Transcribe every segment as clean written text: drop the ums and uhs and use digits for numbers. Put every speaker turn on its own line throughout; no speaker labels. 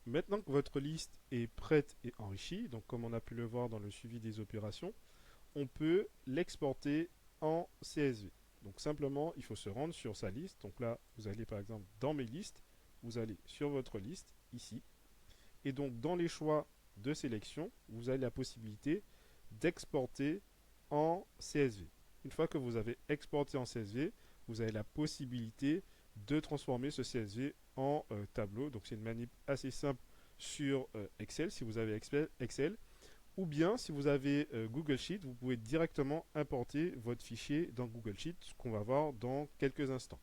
maintenant que votre liste est prête et enrichie, donc comme on a pu le voir dans le suivi des opérations, on peut l'exporter en CSV. Donc simplement, il faut se rendre sur sa liste. Donc là, vous allez par exemple dans mes listes, vous allez sur votre liste, ici, et donc dans les choix de sélection, vous avez la possibilité d'exporter en CSV. Une fois que vous avez exporté en CSV, vous avez la possibilité de transformer ce CSV en tableau. Donc c'est une manip assez simple sur Excel, si vous avez Excel. Ou bien, si vous avez Google Sheet, vous pouvez directement importer votre fichier dans Google Sheet, ce qu'on va voir dans quelques instants.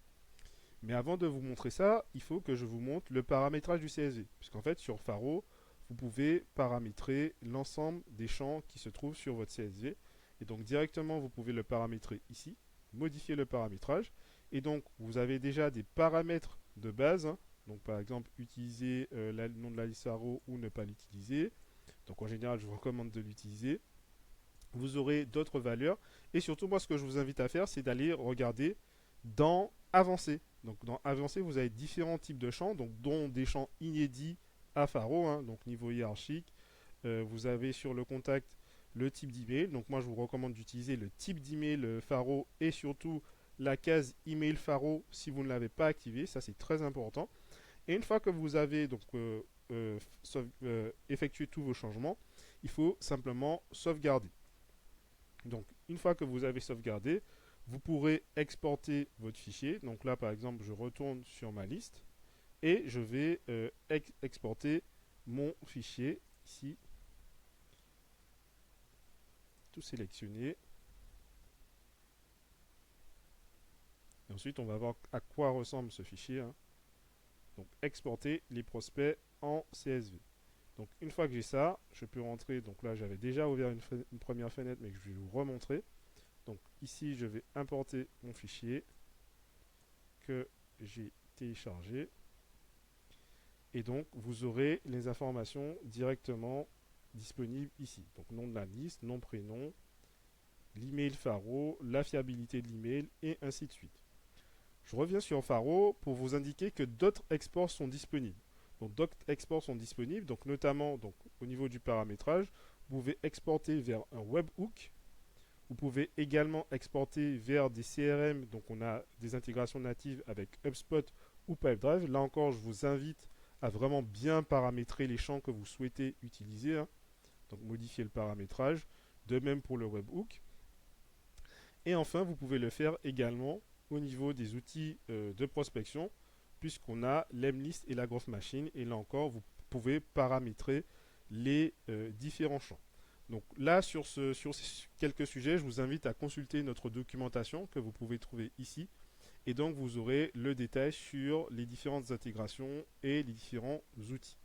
Mais avant de vous montrer ça, il faut que je vous montre le paramétrage du CSV. Puisqu'en fait, sur Faro, vous pouvez paramétrer l'ensemble des champs qui se trouvent sur votre CSV. Et donc, directement, vous pouvez le paramétrer ici, modifier le paramétrage. Et donc, vous avez déjà des paramètres de base. Hein. Donc, par exemple, utiliser le nom de la liste Faro ou ne pas l'utiliser. Donc, en général, je vous recommande de l'utiliser. Vous aurez d'autres valeurs. Et surtout, moi, ce que je vous invite à faire, c'est d'aller regarder dans Avancé. Donc, dans Avancé, vous avez différents types de champs, donc, dont des champs inédits à Faro, hein, donc niveau hiérarchique. Vous avez sur le contact le type d'email. Donc, moi, je vous recommande d'utiliser le type d'email Faro et surtout la case email Faro si vous ne l'avez pas activé. Ça, c'est très important. Et une fois que vous avez donc effectué tous vos changements, il faut simplement sauvegarder. Donc, une fois que vous avez sauvegardé, vous pourrez exporter votre fichier. Donc là, par exemple, je retourne sur ma liste et je vais exporter mon fichier ici, tout sélectionné. Et ensuite, on va voir à quoi ressemble ce fichier. Hein. Donc, exporter les prospects en CSV. Donc, une fois que j'ai ça, je peux rentrer. Donc là, j'avais déjà ouvert une première fenêtre, mais que je vais vous remontrer. Donc ici, je vais importer mon fichier que j'ai téléchargé. Et donc, vous aurez les informations directement disponibles ici. Donc, nom de la liste, nom, prénom, l'email Faro, la fiabilité de l'email, et ainsi de suite. Je reviens sur Faro pour vous indiquer que d'autres exports sont disponibles. Donc, d'autres exports sont disponibles, donc notamment donc, au niveau du paramétrage, vous pouvez exporter vers un webhook. Vous pouvez également exporter vers des CRM, donc on a des intégrations natives avec HubSpot ou Pipedrive. Là encore, je vous invite à vraiment bien paramétrer les champs que vous souhaitez utiliser. Hein. Donc modifier le paramétrage. De même pour le webhook. Et enfin, vous pouvez le faire également au niveau des outils de prospection, puisqu'on a l'Emlist et la Growth Machine. Et là encore, vous pouvez paramétrer les différents champs. Donc là, sur ces quelques sujets, je vous invite à consulter notre documentation que vous pouvez trouver ici. Et donc, vous aurez le détail sur les différentes intégrations et les différents outils.